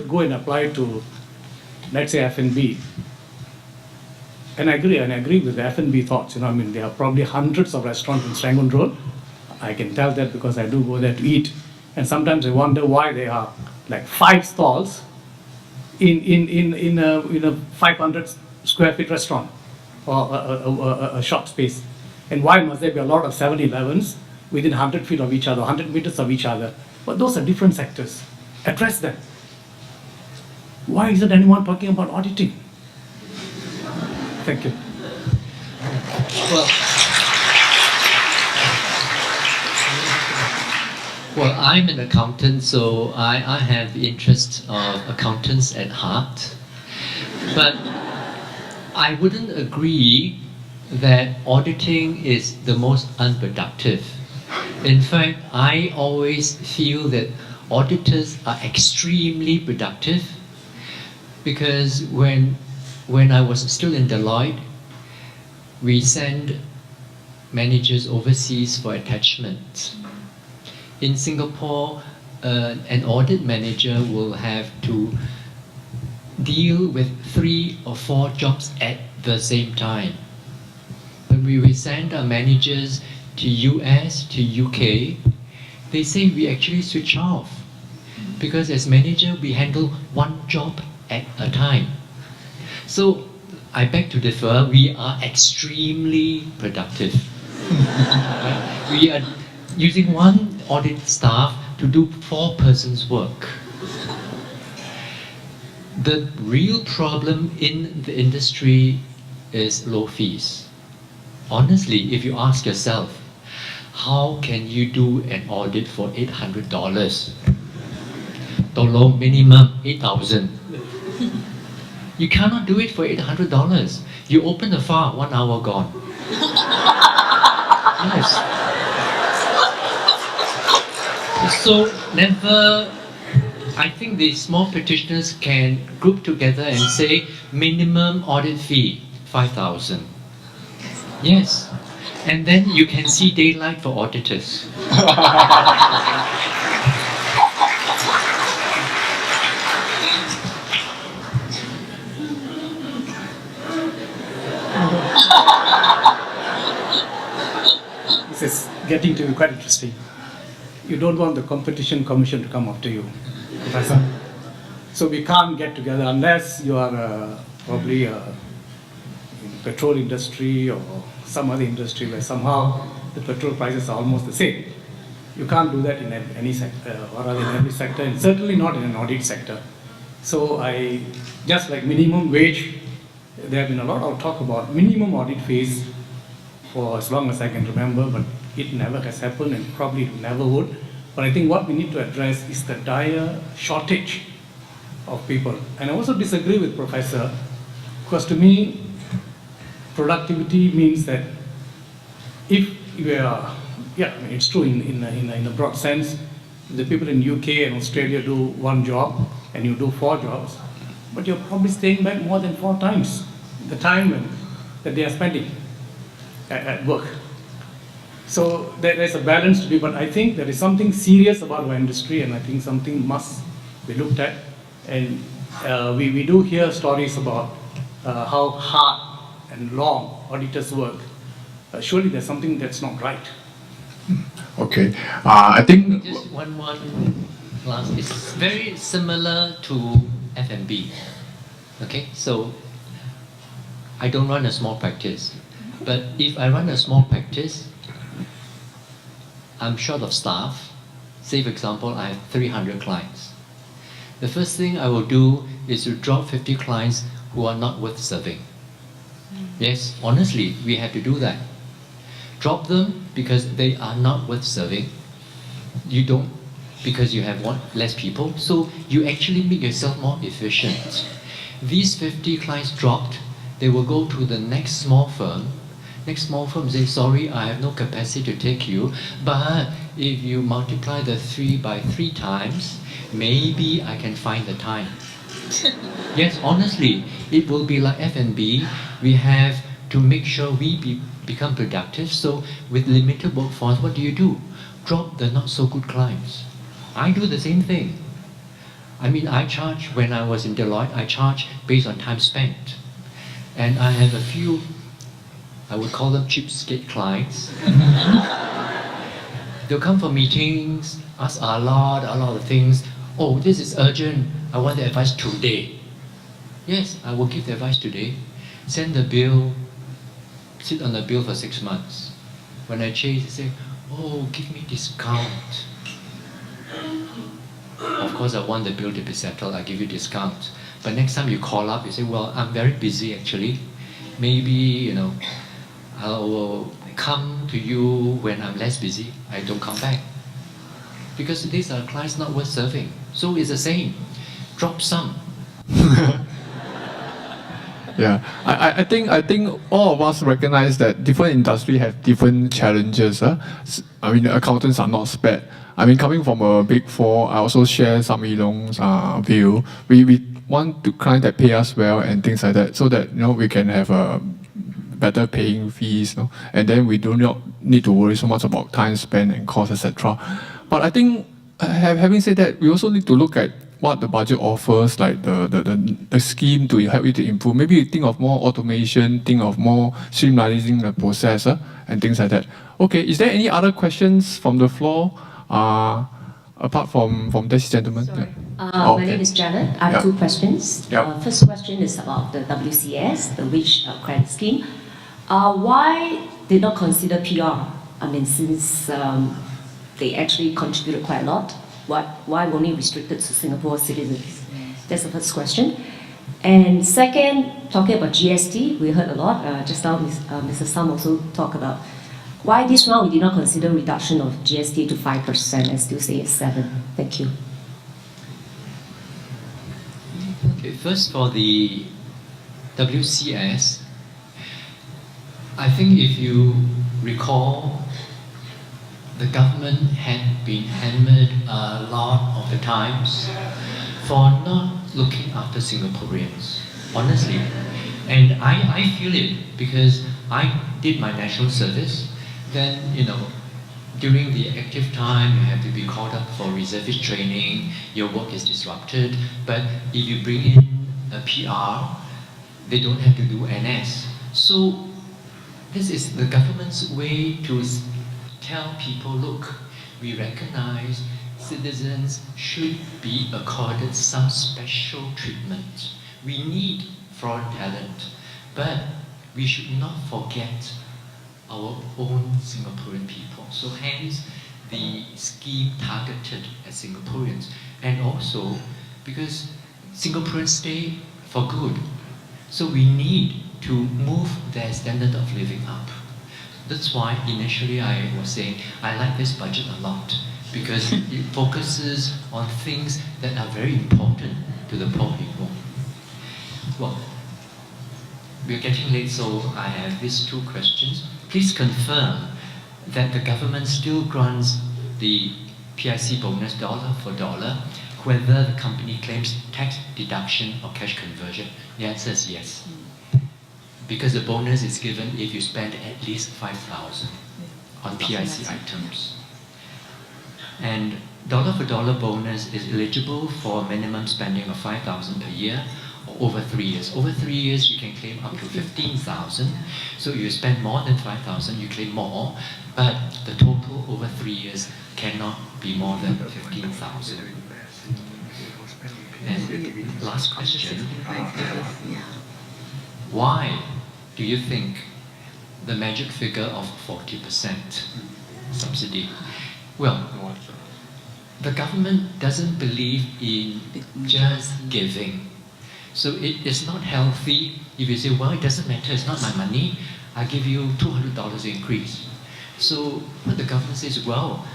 go and apply to, let's say, F&B. And I agree with the F&B thoughts. I mean, there are probably hundreds of restaurants in Serangoon Road. I can tell that because I do go there to eat. And sometimes I wonder why there are like 5 stalls in a 500 square feet restaurant or a shop space. And why must there be a lot of 7-Elevens within 100 feet of each other, 100 meters of each other? But those are different sectors. Address them. Why isn't anyone talking about auditing? Thank you. Well, I'm an accountant, so I have the interests of accountants at heart. But I wouldn't agree that auditing is the most unproductive. In fact, I always feel that auditors are extremely productive because when I was still in Deloitte, we sent managers overseas for attachment. In Singapore, an audit manager will have to deal with 3 or 4 jobs at the same time. When we send our managers to US, to UK, they say we actually switch off because as manager we handle 1 job at a time. So I beg to differ, we are extremely productive. We are using 1 audit staff to do 4 persons' work. The real problem in the industry is low fees. Honestly, if you ask yourself, how can you do an audit for $800? Tolong minimum 8,000. You cannot do it for $800. You open the file, 1 hour gone. Yes. So never, I think the small practitioners can group together and say minimum audit fee, 5,000. Yes. And then you can see daylight for auditors. This is getting to be quite interesting. You don't want the competition commission to come after you, Professor. So we can't get together unless you are probably in petrol industry or some other industry where somehow the petrol prices are almost the same. You can't do that in any sector, or rather in every sector, and certainly not in an audit sector. So just like minimum wage, there have been a lot of talk about minimum audit fees for as long as I can remember, but it never has happened and probably never would. But I think what we need to address is the dire shortage of people. And I also disagree with Professor, because to me, productivity means that if you are, I mean, it's true in a broad sense, the people in UK and Australia do 1 job and you do 4 jobs, but you're probably staying back more than 4 times the time that they are spending at work. So there's a balance to be, but I think there is something serious about our industry, and I think something must be looked at. And we do hear stories about how hard and long auditors work. Surely there's something that's not right. Okay, I think... Just one last, it's very similar to F&B. Okay, so I don't run a small practice, but if I run a small practice, I'm short of staff. Say for example, I have 300 clients. The first thing I will do is to drop 50 clients who are not worth serving. Yes, honestly, we have to do that. Drop them because they are not worth serving. You don't, because you have less people, so you actually make yourself more efficient. These 50 clients dropped, they will go to the next small firm. Next small firm say, sorry, I have no capacity to take you, but if you multiply the 3 by 3 times, maybe I can find the time. Yes, honestly, it will be like F&B. We have to make sure we become productive. So with limited workforce, what do? Drop the not so good clients. I do the same thing. I mean, I charge, when I was in Deloitte, I charge based on time spent. And I have a few, I would call them cheapskate clients. They'll come for meetings, ask a lot of things. Oh, this is urgent, I want the advice today. Yes, I will give the advice today. Send the bill, sit on the bill for 6 months. When I chase, they say, oh, give me discount. Of course, I want the bill to be settled, I give you discount. But next time you call up, you say, well, I'm very busy actually. Maybe, I will come to you when I'm less busy. I don't come back. Because these are clients not worth serving. So it's the same. Drop some. Yeah, I think all of us recognize that different industry have different challenges. I mean, accountants are not spared. I mean, coming from a big four, I also share some Ilong's view. We want to clients that pay us well and things like that, so that we can have a better paying fees, and then we do not need to worry so much about time spent and cost, etc. But I think, having said that, we also need to look at what the budget offers, like the scheme to help you to improve. Maybe you think of more automation, think of more streamlining the process, and things like that. Okay, is there any other questions from the floor, apart from this gentleman? Sorry. Yeah. My name is Janet. I have two questions. First question is about the WCS, the Wage Credit Scheme. Why did not consider PR? I mean, since they actually contributed quite a lot, why only restricted to Singapore citizens? That's the first question. And second, talking about GST, we heard a lot. Just now, Mr. Sam also talked about why this round we did not consider reduction of GST to 5% and still say it's 7%. Thank you. Okay, first for the WCS, I think if you recall, the government had been hammered a lot of the times for not looking after Singaporeans, honestly. And I feel it because I did my national service. Then, during the active time, you have to be called up for reservist training, your work is disrupted. But if you bring in a PR, they don't have to do NS. So this is the government's way to tell people, look, we recognize citizens should be accorded some special treatment. We need foreign talent, but we should not forget our own Singaporean people. So hence, the scheme targeted at Singaporeans. And also, because Singaporeans stay for good, so we need to move their standard of living up. That's why initially I was saying, I like this budget a lot, because it focuses on things that are very important to the poor people. Well, we're getting late, so I have these two questions. Please confirm that the government still grants the PIC bonus dollar for dollar, whether the company claims tax deduction or cash conversion. The answer is yes. Because the bonus is given if you spend at least 5,000 on PIC items. And dollar for dollar bonus is eligible for a minimum spending of 5,000 per year or over 3 years. Over 3 years, you can claim up to 15,000. So if you spend more than 5,000, you claim more, but the total over 3 years cannot be more than 15,000. And last question, why do you think the magic figure of 40% subsidy? Well, the government doesn't believe in just giving. So it is not healthy if you say, well, it doesn't matter, it's not my money, I give you $200 increase. So what the government says, well,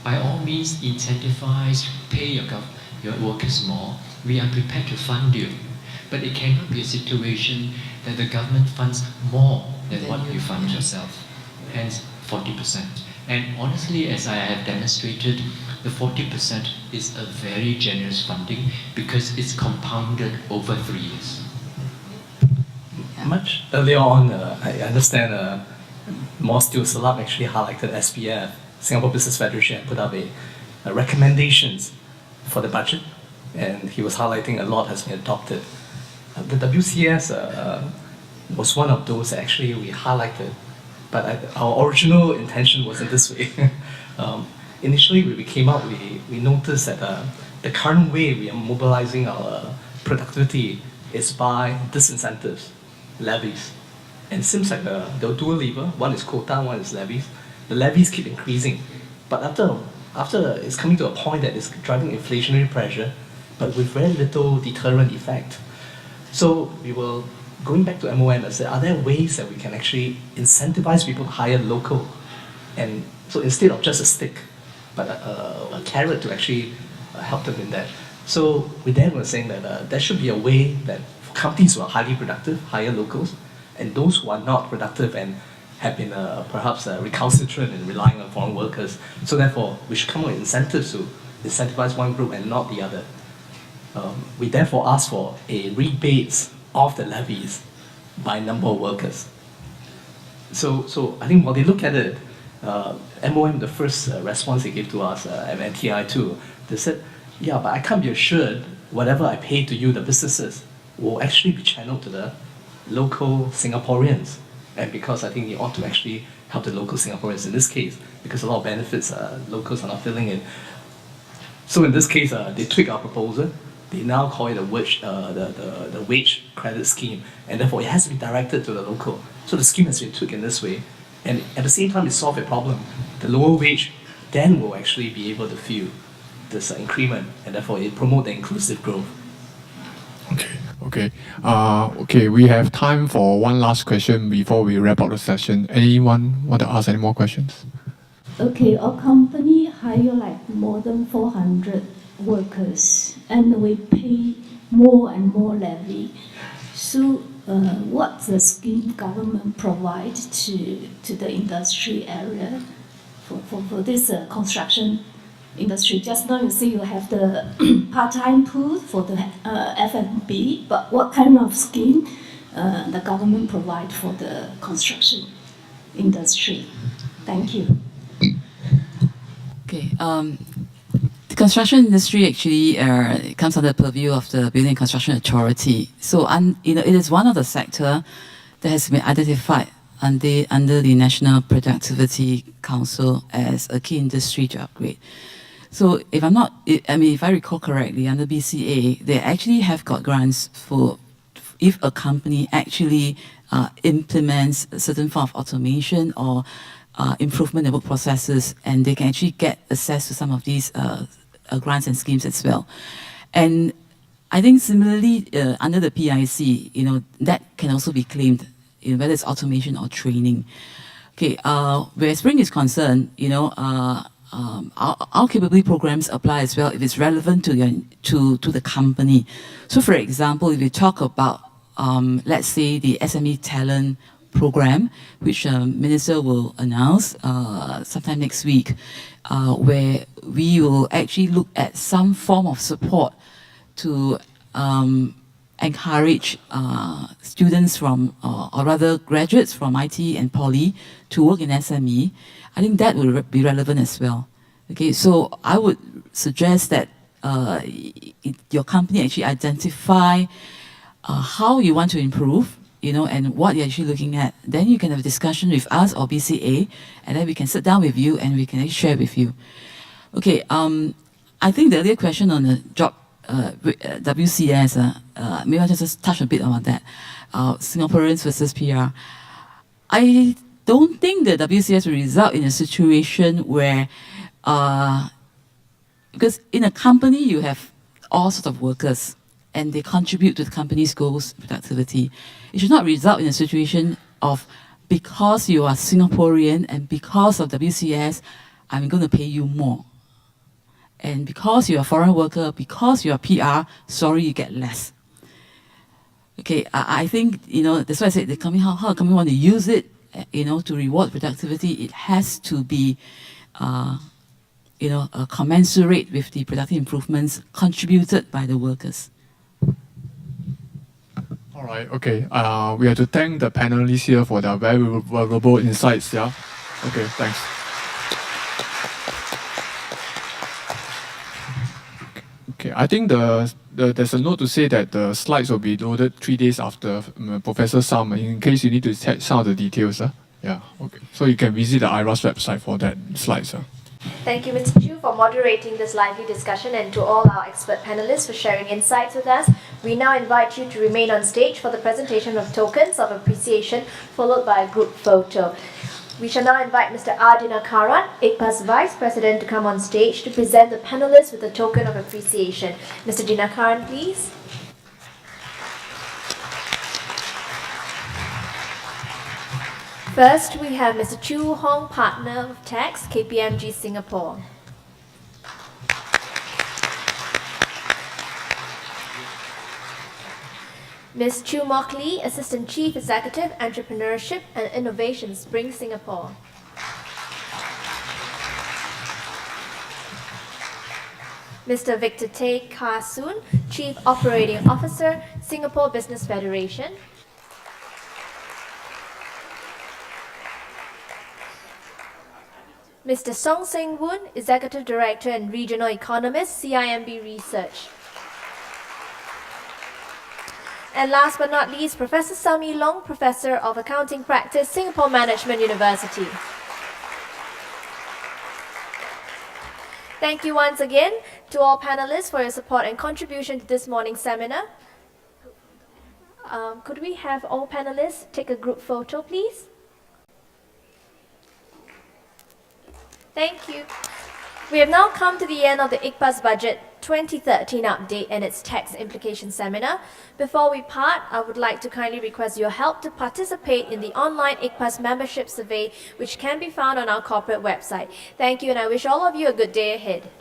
by all means incentivize, pay your workers more, we are prepared to fund you. But it cannot be a situation that the government funds more than what you fund yourself, hence 40%. And honestly, as I have demonstrated, the 40% is a very generous funding because it's compounded over 3 years. Much earlier on, I understand Still Salam actually highlighted SPF, Singapore Business Federation, put up a recommendations for the budget. and he was highlighting a lot has been adopted. The WCS was one of those that actually we highlighted, but our original intention wasn't this way. Initially, when we came out, we noticed that the current way we are mobilizing our productivity is by disincentives, levies. And it seems like the dual lever, one is quota, one is levies. The levies keep increasing, but after it's coming to a point that it's driving inflationary pressure, but with very little deterrent effect. So we were going back to MOM and said, are there ways that we can actually incentivize people to hire local? And so instead of just a stick, but a carrot to actually help them in that. So we then were saying that there should be a way that companies who are highly productive hire locals, and those who are not productive and have been perhaps recalcitrant and relying on foreign workers. So therefore, we should come up with incentives to incentivize one group and not the other. We therefore ask for a rebate of the levies by number of workers. So I think while they look at it, MOM, the first response they gave to us, and TI too, they said, yeah, but I can't be assured whatever I pay to you, the businesses, will actually be channeled to the local Singaporeans. And because I think you ought to actually help the local Singaporeans in this case, because a lot of benefits locals are not filling in. So in this case, they tweak our proposal. They now call it a wage, the wage credit scheme, and therefore it has to be directed to the local. So the scheme has been tweaked in this way, and at the same time it solves a problem. The lower wage then will actually be able to feel this increment, and therefore it promotes the inclusive growth. Okay, we have time for one last question before we wrap up the session. Anyone want to ask any more questions? Okay, our company hire like more than 400 workers, and we pay more and more levy. So, what's the scheme government provide to the industry area for this construction industry? Just now you say you have the part-time pool for the F&B, but what kind of scheme the government provide for the construction industry? Thank you. Okay. The construction industry actually comes under the purview of the Building and Construction Authority. So, it is one of the sector that has been identified under the National Productivity Council as a key industry to upgrade. So, if I recall correctly, under BCA, they actually have got grants for if a company actually implements a certain form of automation or improvement in work processes, and they can actually get access to some of these grants and schemes as well. And I think similarly under the PIC, that can also be claimed, whether it's automation or training. Okay, where Spring is concerned, our capability programs apply as well if it's relevant to the company. So, for example, if you talk about let's say the SME talent program, which Minister will announce sometime next week, where we will actually look at some form of support to encourage students from, or rather graduates from IT and Poly to work in SME. I think that will be relevant as well. Okay, so I would suggest that your company actually identify how you want to improve, and what you're actually looking at. Then you can have a discussion with us or BCA, and then we can sit down with you and we can actually share with you. Okay, I think the earlier question on the job WCS, maybe I'll just touch a bit on that. Singaporeans versus PR. I don't think the WCS will result in a situation where, because in a company you have all sorts of workers, and they contribute to the company's goals, productivity. It should not result in a situation of, because you are Singaporean and because of WCS, I'm going to pay you more. And because you're a foreign worker, because you're PR, sorry, you get less. Okay, I think, that's why I said how the company want to use it, to reward productivity. It has to be, commensurate with the productive improvements contributed by the workers. All right, okay. We have to thank the panelists here for their very valuable insights, yeah? Okay, thanks. Okay, I think there's a note to say that the slides will be loaded 3 days after Professor Sam, in case you need to check some of the details. Yeah, okay. So you can visit the IRAS website for that slides. Thank you, Mr. Chu, for moderating this lively discussion, and to all our expert panelists for sharing insights with us. We now invite you to remain on stage for the presentation of tokens of appreciation, followed by a group photo. We shall now invite Mr. R. Dinakaran, ICPAS Vice President, to come on stage to present the panelists with a token of appreciation. Mr. Dinakaran, please. First, we have Mr. Chu Hong, Partner of Tax, KPMG Singapore. Ms. Chu Mok Lee, Assistant Chief Executive, Entrepreneurship and Innovation, Spring Singapore. Mr. Victor Tay Kah Soon, Chief Operating Officer, Singapore Business Federation. Mr. Song Seng Woon, Executive Director and Regional Economist, CIMB Research. And last but not least, Professor Sami Long, Professor of Accounting Practice, Singapore Management University. Thank you once again to all panelists for your support and contribution to this morning's seminar. Could we have all panelists take a group photo, please? Thank you. We have now come to the end of the ICPAS Budget 2013 update and its tax implication seminar. Before we part, I would like to kindly request your help to participate in the online ICPAS membership survey, which can be found on our corporate website. Thank you, and I wish all of you a good day ahead.